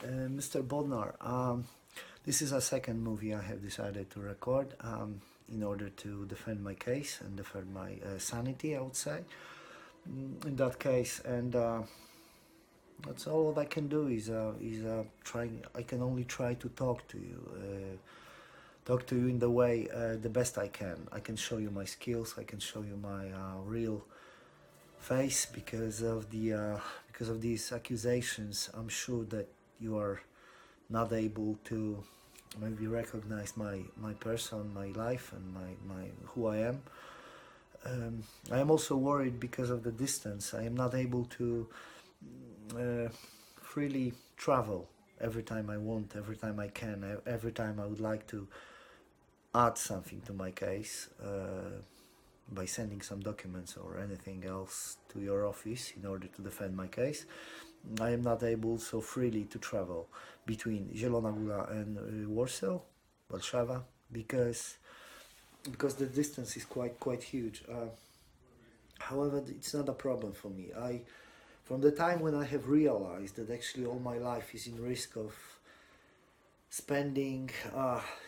Mr. Bodnar, this is a second movie I have decided to record in order to defend my case and defend my sanity, I would say, in that case. And that's all what I can do is trying. I can only try to talk to you in the way the best I can. I can show you my skills. I can show you my real face because of these accusations. I'm sure that you are not able to maybe recognize my person, my life, and my who I am. I am also worried because of the distance. I am not able to uh, freely travel every time I want, every time I can, every time I would like to add something to my case by sending some documents or anything else to your office in order to defend my case. I am not able so freely to travel between Zielona Góra and Warsaw, Warszawa, because the distance is quite huge. However, it's not a problem for me. From the time when I have realized that actually all my life is in risk of spending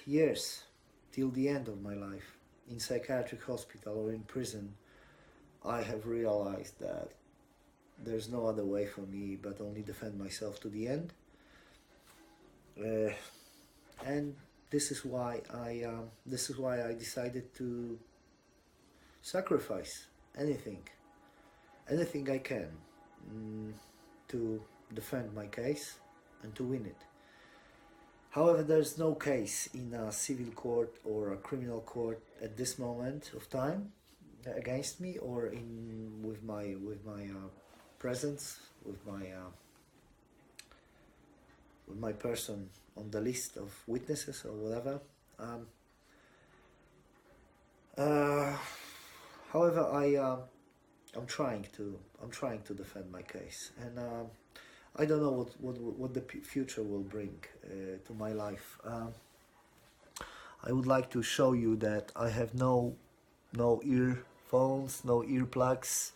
years till the end of my life in psychiatric hospital or in prison, I have realized that there's no other way for me but only defend myself to the end. Uh, and this is why I decided to sacrifice anything, anything I can, to defend my case and to win it. However, there's no case in a civil court or a criminal court at this moment of time against me or in with my presence with my person on the list of witnesses or whatever. Um, uh, however, I'm trying to defend my case, and I don't know what the future will bring to my life. I would like to show you that I have no earphones, no earplugs,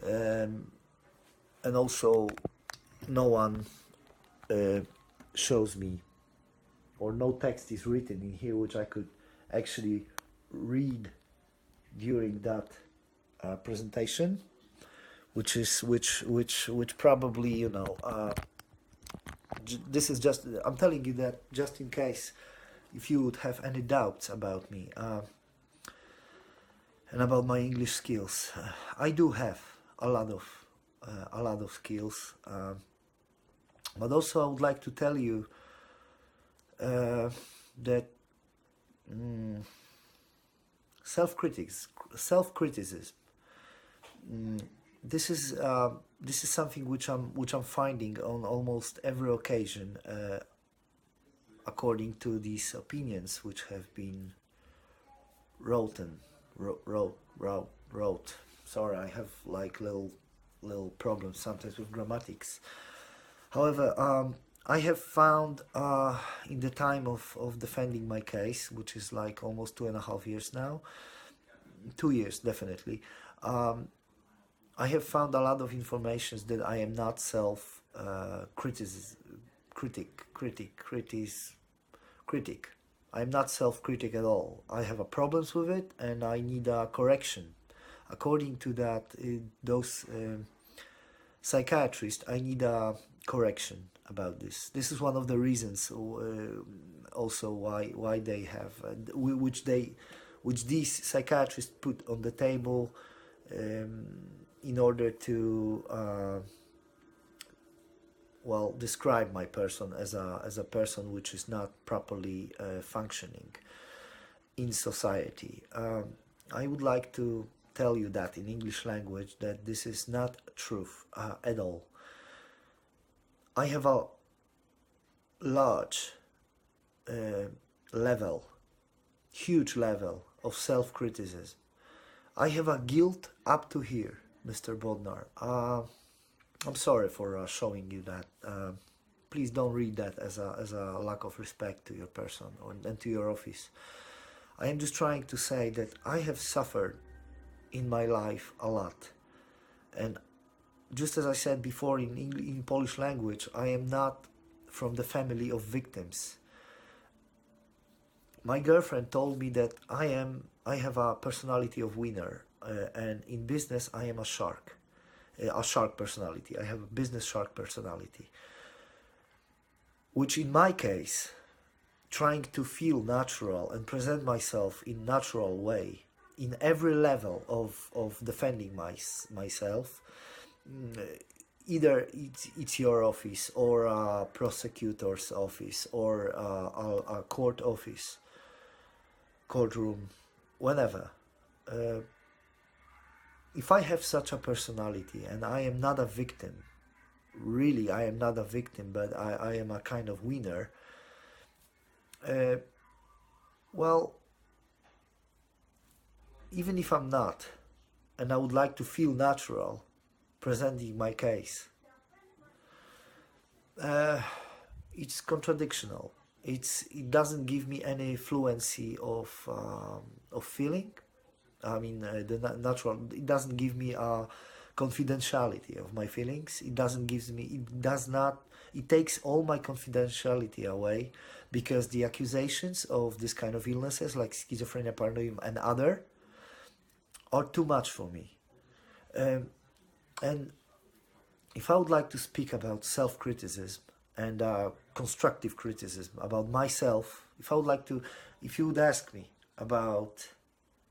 um, and also no one uh, shows me, or no text is written in here which I could actually read during that presentation, which probably this is just, I'm telling you that just in case if you would have any doubts about me and about my English skills. I do have a lot of skills, but also I would like to tell you uh, that mm, self criticism. Mm, this is something which I'm finding on almost every occasion, according to these opinions which have been written, wrote. Sorry, I have like little problems sometimes with grammatics. However, I have found in the time of defending my case, which is like almost 2.5 years now, 2 years definitely. Um, I have found a lot of information that I am not self critic. I am not self-critic at all. I have a problems with it, and I need a correction. According to that, those psychiatrists, I need a correction about this. This is one of the reasons, also why they have which these psychiatrists put on the table um, in order to describe my person as a person which is not properly functioning in society. I would like to tell you that in English language that this is not truth at all. I have a large uh, level, huge level of self-criticism. I have a guilt up to here, Mr. Bodnar. I'm sorry for showing you that. Please don't read that as a lack of respect to your person and to your office. I am just trying to say that I have suffered in my life a lot. And just as I said before in Polish language, I am not from the family of victims. My girlfriend told me that I have a personality of winner, and in business I am a shark personality. I have a business shark personality, which in my case, trying to feel natural and present myself in natural way in every level of defending myself, either it's your office or a prosecutor's office or a court office, courtroom, whenever. Uh, if I have such a personality and I am not a victim, really I am not a victim, but I am a kind of winner, uh, well, even if I'm not, and I would like to feel natural presenting my case, uh, it's contradictional. It doesn't give me any fluency of feeling. I mean, natural. It doesn't give me a confidentiality of my feelings. It doesn't gives me. It does not. It takes all my confidentiality away, because the accusations of this kind of illnesses like schizophrenia, paranoia, and other are too much for me. And if I would like to speak about self-criticism and constructive criticism about myself, if you would ask me about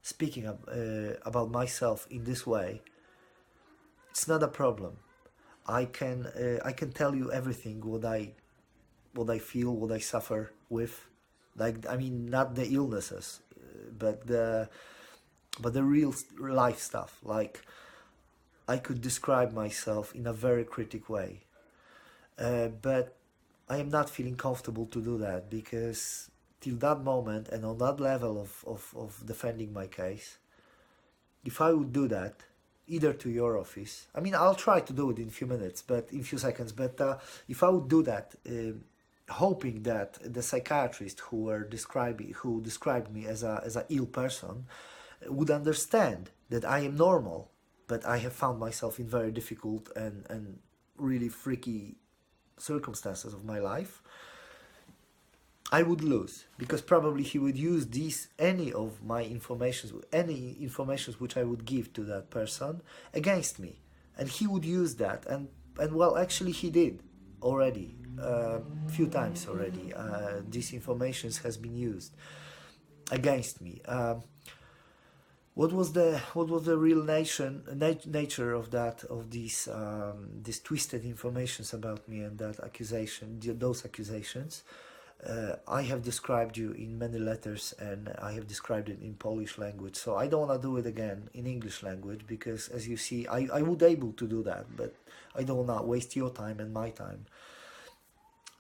speaking about myself in this way, it's not a problem. I can tell you everything what I feel, what I suffer with, like, I mean, not the illnesses, but the real life stuff. Like, I could describe myself in a very critical way, but I am not feeling comfortable to do that, because till that moment and on that level of defending my case, if I would do that, either to your office, I mean, I'll try to do it in a few minutes, but in a few seconds, but if I would do that, hoping that the psychiatrist who described me as a ill person would understand that I am normal, but I have found myself in very difficult and really freaky circumstances of my life, I would lose, because probably he would use any information which I would give to that person against me, and he would use that, and well, actually he did already, few times already. This information has been used against me. What was the real nature of these twisted informations about me and those accusations? I have described you in many letters, and I have described it in Polish language, so I don't want to do it again in English language, because as you see, I would able to do that, but I don't want to waste your time and my time,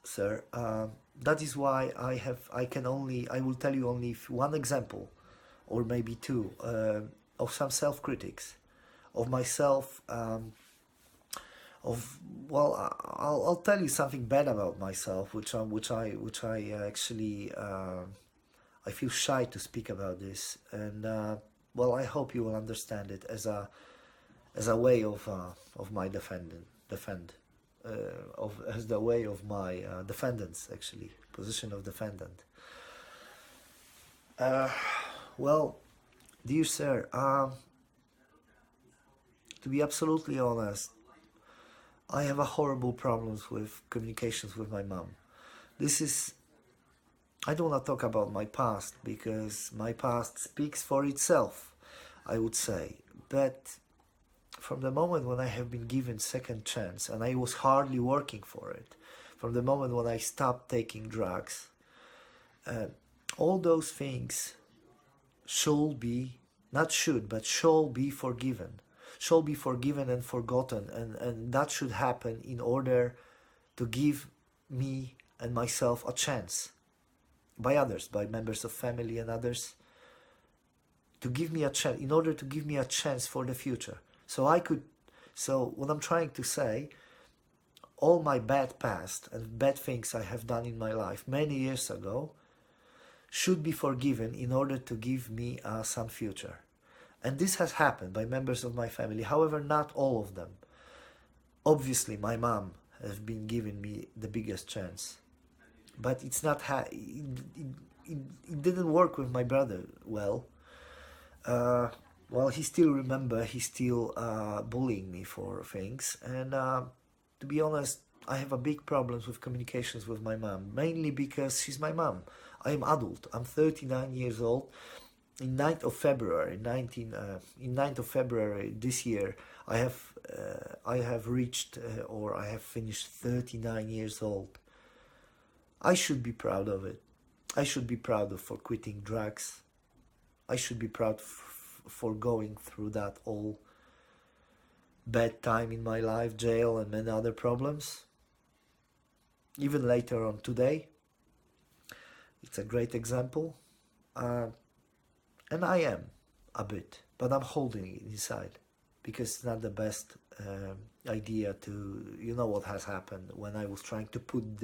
sir. That is why I will tell you only one example, or maybe two, of some self-critics of myself. I'll tell you something bad about myself, which I actually I feel shy to speak about this, and I hope you will understand it as a way of my as the way of my defendants, actually, position of defendant. Well, dear sir, to be absolutely honest, I have a horrible problems with communications with my mom. I don't want to talk about my past, because my past speaks for itself, I would say. But from the moment when I have been given second chance, and I was hardly working for it, from the moment when I stopped taking drugs, all those things shall be forgiven. Shall be forgiven and forgotten, and that should happen in order to give me and myself a chance by others, by members of family and others, to give me a chance, in order to give me a chance for the future. So what I'm trying to say, all my bad past and bad things I have done in my life many years ago should be forgiven in order to give me some future. And this has happened by members of my family, however, not all of them. Obviously, my mom have been giving me the biggest chance. But it's not it didn't work with my brother well. Uh, well, he still remember, he's still bullying me for things, and to be honest, I have a big problems with communications with my mom, mainly because she's my mom. I am adult. I'm 39 years old. In 9th of February, 9th of February this year, I have reached or I have finished 39 years old. I should be proud of it. I should be proud of for quitting drugs. I should be proud for going through that all bad time in my life, jail and many other problems. Even later on today, it's a great example. And I am a bit, but I'm holding it inside because it's not the best idea to, you know what has happened when I was trying to put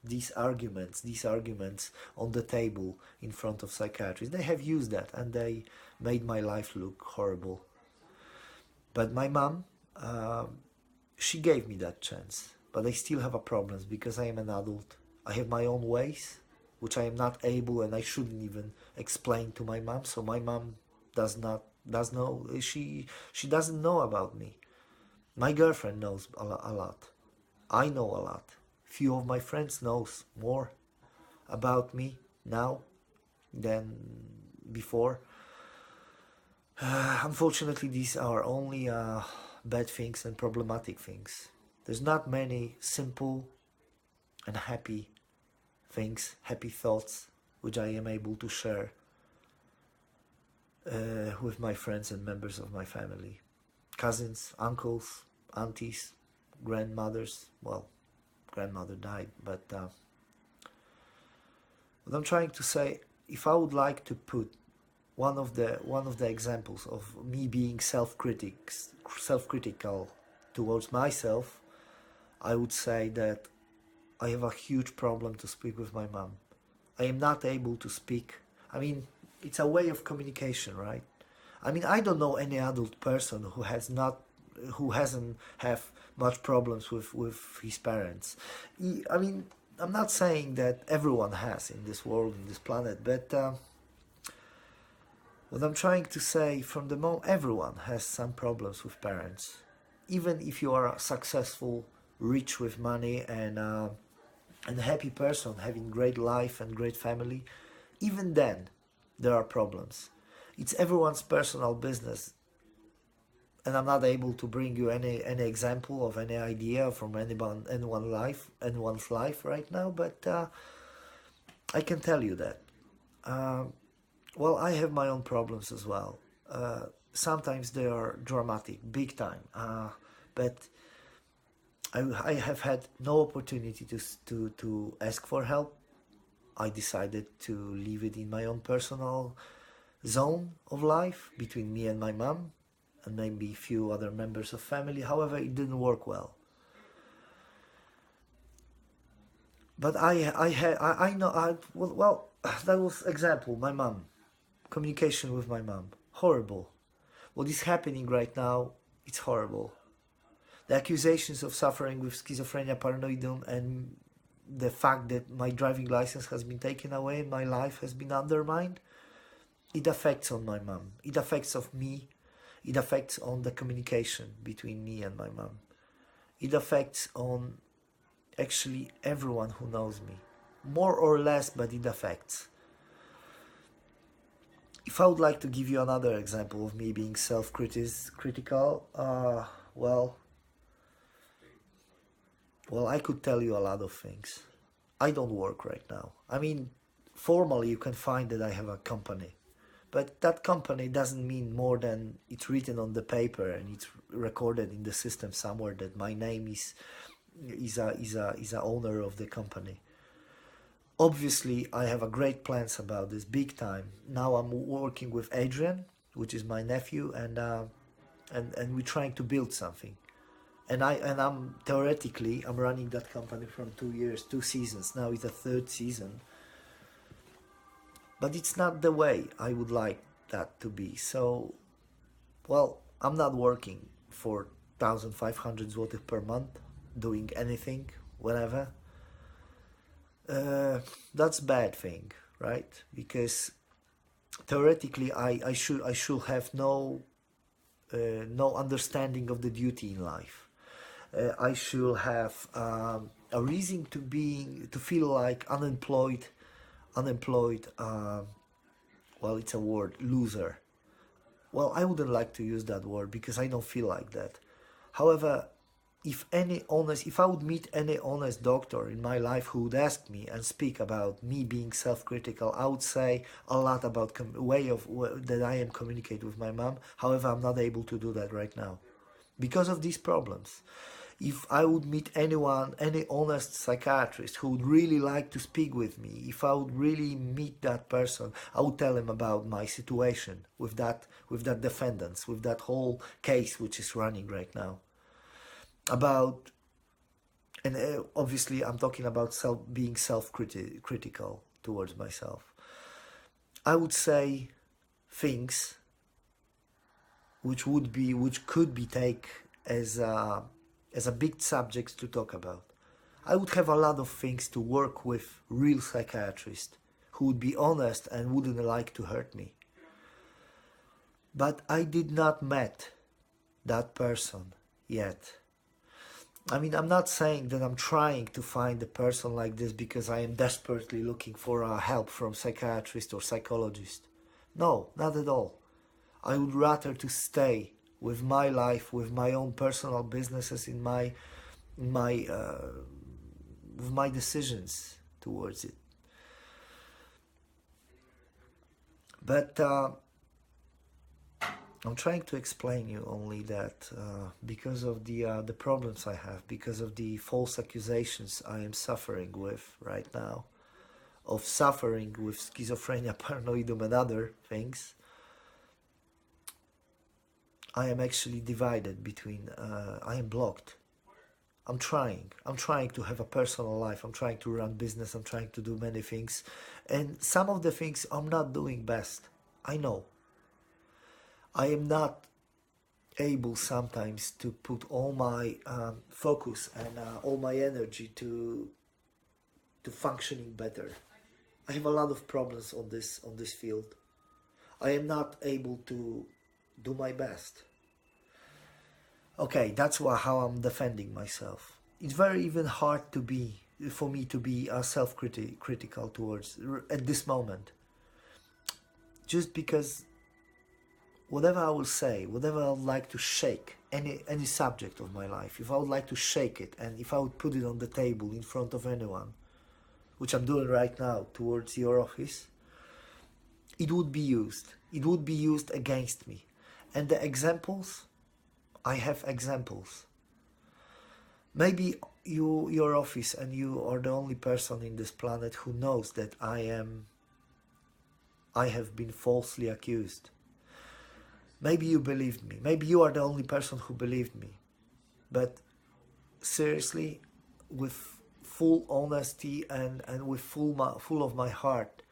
these arguments on the table in front of psychiatrists. They have used that and they made my life look horrible. But my mom, she gave me that chance, but I still have a problems because I am an adult. I have my own ways, which I am not able and I shouldn't even explain to my mom. So my mom does know, she doesn't know about me. My girlfriend knows a lot. I know a lot. Few of my friends knows more about me now than before. Unfortunately, these are only bad things and problematic things. There's not many simple and happy things, happy thoughts, which I am able to share with my friends and members of my family. Cousins, uncles, aunties, grandmothers. Well, grandmother died, but what I'm trying to say, if I would like to put one of the examples of me being self-critical towards myself, I would say that I have a huge problem to speak with my mom. I am not able to speak. I mean, it's a way of communication, right? I mean, I don't know any adult person who hasn't have much problems with his parents. I mean, I'm not saying that everyone has in this world, in this planet, but what I'm trying to say, from the moment, everyone has some problems with parents. Even if you are successful, rich with money, and a happy person, having great life and great family, even then there are problems. It's everyone's personal business, and I'm not able to bring you any example of any idea from anyone's life right now, but I can tell you that. Well, I have my own problems as well. Sometimes they are dramatic, big time, but I have had no opportunity to ask for help. I decided to leave it in my own personal zone of life between me and my mom and maybe a few other members of family. However, it didn't work well. But I know well, that was example. My mom, communication with my mom, horrible. What is happening right now, it's horrible. The accusations of suffering with schizophrenia paranoidum and the fact that my driving license has been taken away and my life has been undermined, it affects on my mom. It affects of me. It affects on the communication between me and my mom. It affects on actually everyone who knows me. More or less, but it affects. If I would like to give you another example of me being self-critical, well, I could tell you a lot of things. I don't work right now. I mean, formally you can find that I have a company, but that company doesn't mean more than it's written on the paper and it's recorded in the system somewhere that my name is a owner of the company. Obviously, I have a great plans about this, big time. Now I'm working with Adrian, which is my nephew, and we're trying to build something. And I'm theoretically I'm running that company from 2 years, 2 seasons. Now it's a 3rd season. But it's not the way I would like that to be. So, well, I'm not working for 1,500 zloty per month. doing anything, whatever, that's bad thing, right? Because theoretically, I should have no understanding of the duty in life. I should have a reason to feel like unemployed. Well, it's a word, loser. Well, I wouldn't like to use that word because I don't feel like that. However, if I would meet any honest doctor in my life who would ask me and speak about me being self-critical, I would say a lot about that I am communicate with my mom. However, I'm not able to do that right now because of these problems. If I would meet anyone, any honest psychiatrist who would really like to speak with me, if I would really meet that person, I would tell him about my situation with that defendants, with that whole case which is running right now. About and obviously I'm talking about being self-critical towards myself. I would say things which could be take as a big subject to talk about. I would have a lot of things to work with real psychiatrists who would be honest and wouldn't like to hurt me. But I did not met that person yet. I mean, I'm not saying that I'm trying to find a person like this because I am desperately looking for help from psychiatrist or psychologist. No, not at all. I would rather to stay with my life, with my own personal businesses, in my with my decisions towards it. But I'm trying to explain you only that because of the problems I have, because of the false accusations I am suffering with right now, of suffering with schizophrenia, paranoidum, and other things, I am actually divided between. I am blocked. I'm trying. I'm trying to have a personal life. I'm trying to run business. I'm trying to do many things, and some of the things I'm not doing best. I know. I am not able sometimes to put all my focus and all my energy to functioning better. I have a lot of problems on this field. I am not able to do my best. Okay, that's how I'm defending myself. It's very even hard for me to be self-critical towards at this moment, just because whatever I will say, whatever I would like to shake, any subject of my life, if I would like to shake it and if I would put it on the table in front of anyone, which I'm doing right now towards your office, it would be used. It would be used against me. And the examples, I have examples. Maybe your office and you are the only person in this planet who knows that I have been falsely accused. Maybe you believed me. Maybe you are the only person who believed me. But seriously, with full honesty and with full of my heart,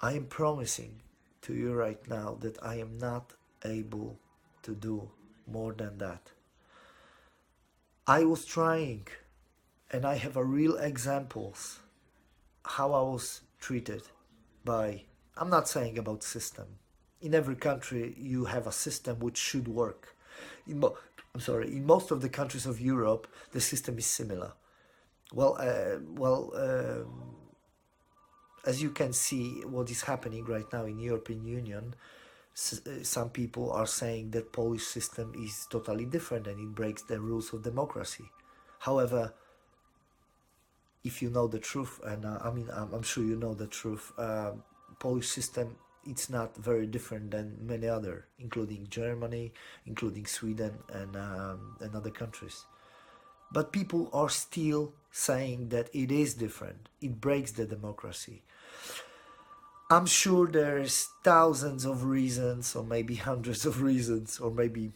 I am promising to you right now that I am not able to do more than that. I was trying, and I have a real examples how I was treated by, I'm not saying about system. In every country you have a system which should work. In most of the countries of Europe the system is similar. As you can see what is happening right now in European Union, some people are saying that Polish system is totally different and it breaks the rules of democracy. However, if you know the truth, and I'm sure you know the truth, Polish system, it's not very different than many other, including Germany, including Sweden, and other countries. But people are still saying that it is different. It breaks the democracy. I'm sure there's thousands of reasons, or maybe hundreds of reasons, or maybe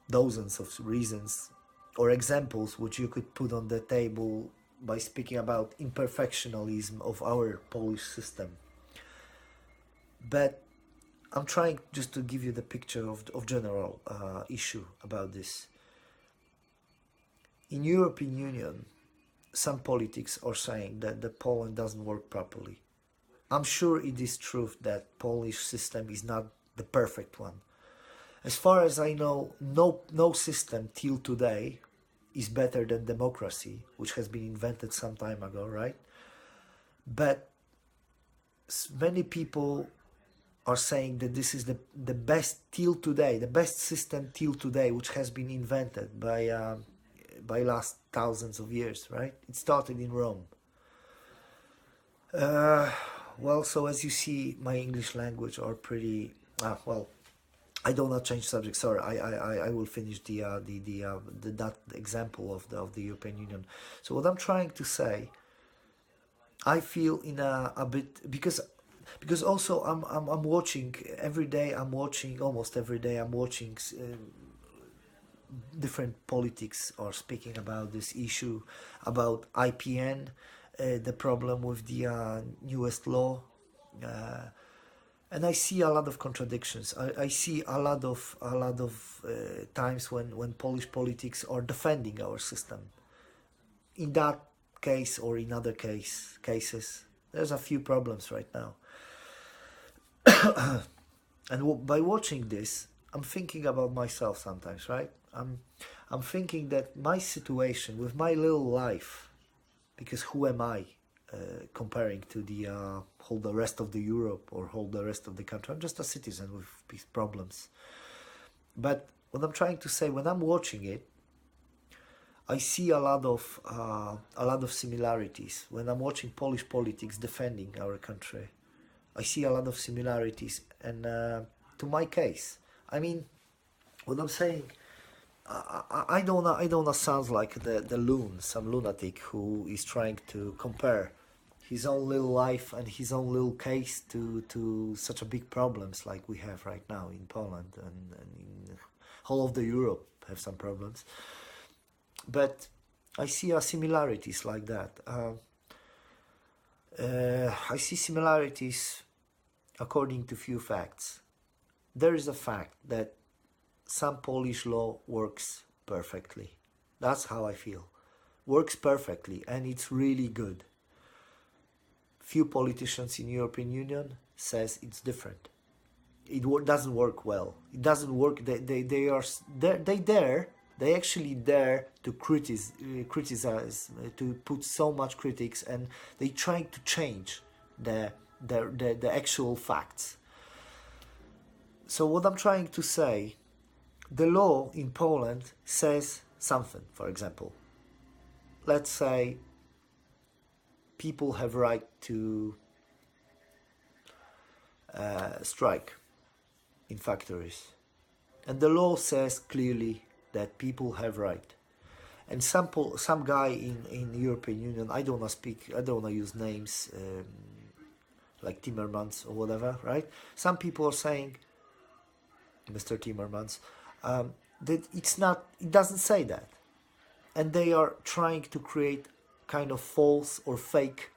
dozens of reasons or examples which you could put on the table by speaking about imperfectionism of our Polish system. But I'm trying just to give you the picture of general issue about this. in European Union, some politics are saying that the Poland doesn't work properly. I'm sure it is true that Polish system is not the perfect one. As far as I know, no system till today is better than democracy, which has been invented some time ago, right? But many people are saying that this is the best till today, the best system till today, which has been invented by last thousands of years, right? It started in Rome. Uh, well, so as you see, my English language are pretty. Well, I do not change subject. Sorry, I will finish the that example of the European Union. So what I'm trying to say, I feel in a bit because also I'm watching every day. I'm watching almost every day. I'm watching different politics are speaking about this issue about IPN, the problem with the newest law. Uh, and I see a lot of contradictions. I see a lot of times when Polish politics are defending our system. In that case or in other cases, there's a few problems right now. And by watching this, I'm thinking about myself sometimes, right? I'm thinking that my situation with my little life, because who am I comparing to the whole the rest of the Europe or whole the rest of the country? I'm just a citizen with these problems. But what I'm trying to say, when I'm watching it, I see a lot of similarities. When I'm watching Polish politics defending our country, I see a lot of similarities. And to my case, I mean, what I'm saying, I don't know, sounds like the loon, some lunatic who is trying to compare his own little life and his own little case to such a big problems like we have right now in Poland and in whole of the Europe have some problems. But I see similarities like that. I see similarities according to few facts. There is a fact that some Polish law works perfectly. That's how I feel. Works perfectly and it's really good. Few politicians in European Union says it's different. It doesn't work well. It doesn't work. They are they dare. They actually dare to criticize, to put so much critics, and they trying to change the actual facts. So what I'm trying to say, the law in Poland says something. For example, let's say people have right to strike in factories, and the law says clearly that people have right. And some guy in the European Union, I don't wanna speak, I don't wanna use names like Timmermans or whatever, right? Some people are saying, Mr. Timmermans, that it doesn't say that, and they are trying to create kind of false or fake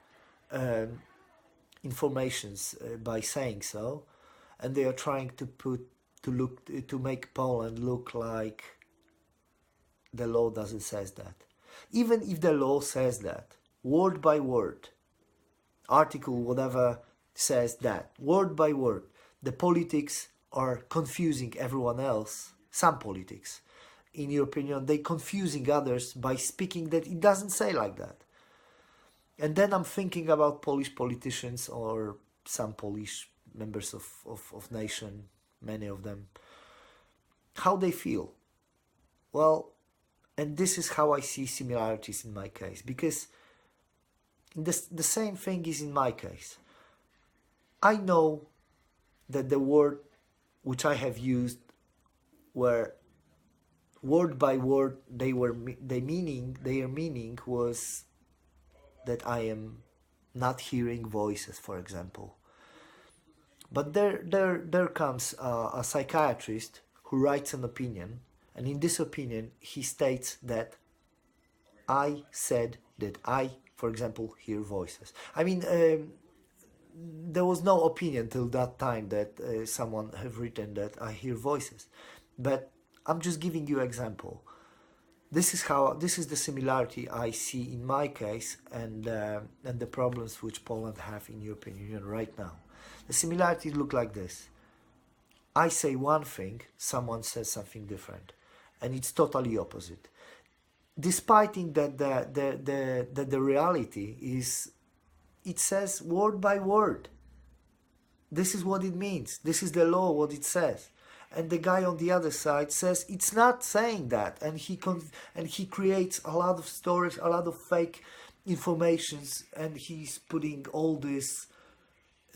informations by saying so, and they are trying to make Poland look like the law doesn't says that. Even if the law says that, word by word, article whatever says that, word by word, the politics are confusing everyone else. Some politics, in your opinion, they confusing others by speaking that it doesn't say like that. And then I'm thinking about Polish politicians or some Polish members of nation, many of them, how they feel. Well, and this is how I see similarities in my case, because the same thing is in my case. I know that the word which I have used were word by word, their meaning was that I am not hearing voices, for example. But there comes a psychiatrist who writes an opinion, and in this opinion he states that I said that I, for example, hear voices. I mean, there was no opinion till that time that someone have written that I hear voices, but I'm just giving you example. this is the similarity I see in my case, and the problems which Poland have in European Union right now. The similarities look like this. I say one thing, someone says something different, and it's totally opposite. Despite in that the reality is, it says word by word. This is what it means. This is the law, what it says. And the guy on the other side says it's not saying that, and he creates a lot of stories, a lot of fake informations, and he's putting all this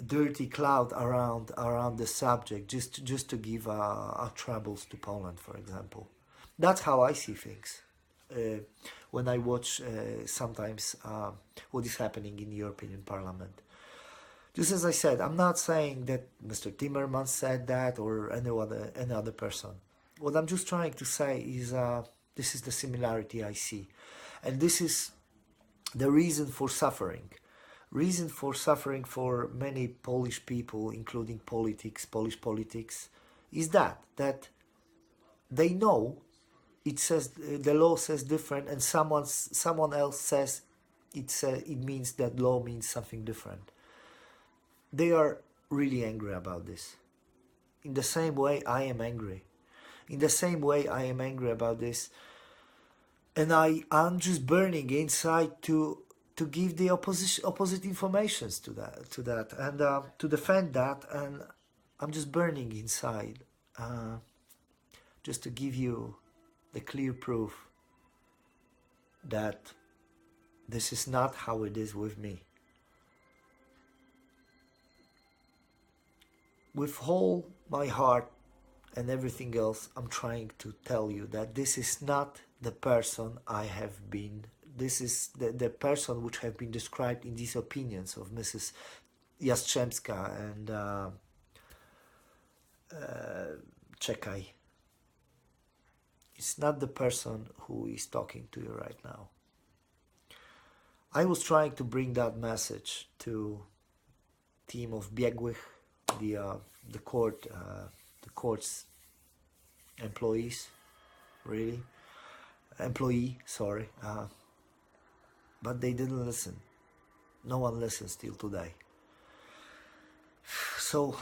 dirty cloud around the subject just to give troubles to Poland, for example. That's how I see things when I watch sometimes what is happening in the European Parliament. Just as I said, I'm not saying that Mr. Timmermans said that or any other person. What I'm just trying to say is this is the similarity I see, and this is the reason for suffering. Reason for suffering for many Polish people, including Polish politics, is that they know it says the law says different, and someone else says it means that law means something different. They are really angry about this. In the same way I am angry. In the same way I am angry about this, and I'm just burning inside to give the opposite informations to that and to defend that, and I'm just burning inside just to give you the clear proof that this is not how it is with me. With all my heart and everything else, I'm trying to tell you that this is not the person I have been. This is the person which have been described in these opinions of Mrs. Jastrzębska and Czekaj. It's not the person who is talking to you right now. I was trying to bring that message to team of biegłych, the court's employees, sorry, but they didn't listen. No one listens till today. So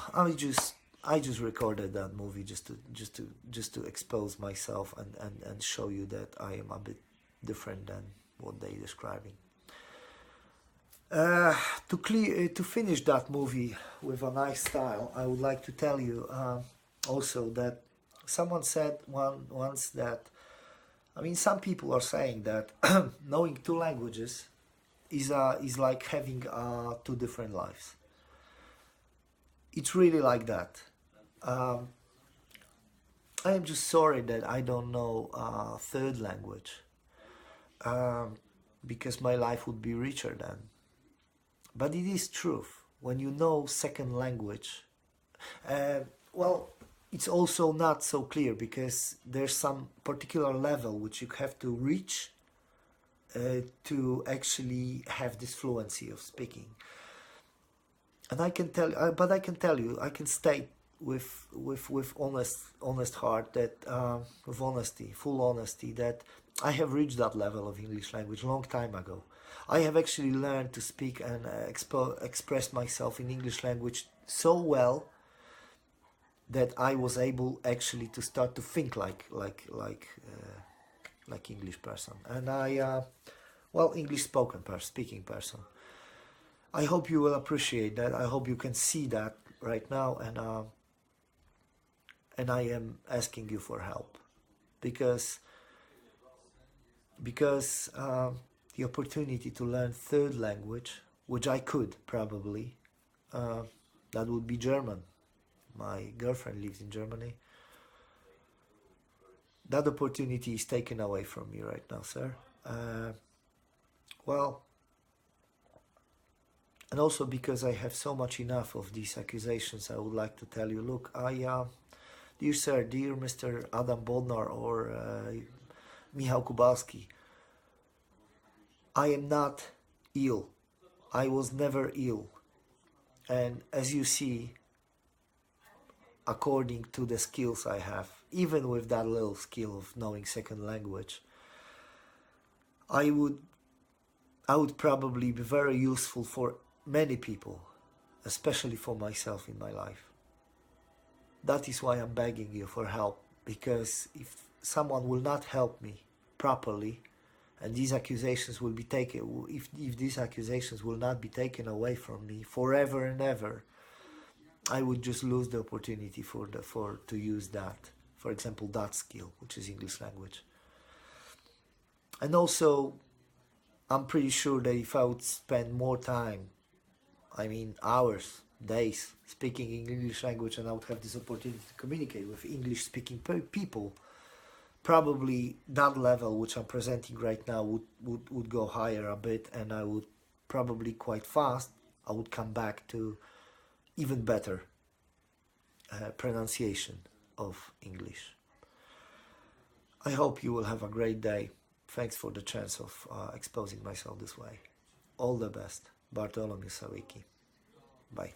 I just recorded that movie just to expose myself and show you that I am a bit different than what they're describing. To finish that movie with a nice style, I would like to tell you also that someone said once that, I mean, some people are saying that knowing two languages is like having two different lives. It's really like that. I am just sorry that I don't know a third language, because my life would be richer then. But it is truth. When you know second language, well, it's also not so clear, because there's some particular level which you have to reach to actually have this fluency of speaking. And I can tell you, but I can tell you, I can state with honest heart that with honesty, full honesty, that I have reached that level of English language a long time ago. I have actually learned to speak and express myself in English language so well that I was able actually to start to think like English person, and English speaking person. I hope you will appreciate that. I hope you can see that right now, and I am asking you for help, because the opportunity to learn third language, which I could probably, that would be German. My girlfriend lives in Germany. That opportunity is taken away from me right now, sir. And also because I have so much enough of these accusations, I would like to tell you, look, dear sir, dear Mr. Adam Bodnar or Michał Kubalski, I am not ill. I was never ill. And as you see, according to the skills I have, even with that little skill of knowing second language, I would I would probably be very useful for many people, especially for myself in my life. That is why I'm begging you for help, because if someone will not help me properly, and these accusations will be taken, if these accusations will not be taken away from me forever and ever, I would just lose the opportunity for to use that, for example, that skill, which is English language. And also, I'm pretty sure that if I would spend more time, I mean hours, days, speaking English language, and I would have this opportunity to communicate with English speaking people, probably that level which I'm presenting right now would go higher a bit, and I would probably quite fast, I would come back to even better pronunciation of English. I hope you will have a great day. Thanks for the chance of exposing myself this way. All the best. Bartolomew Sawicki. Bye.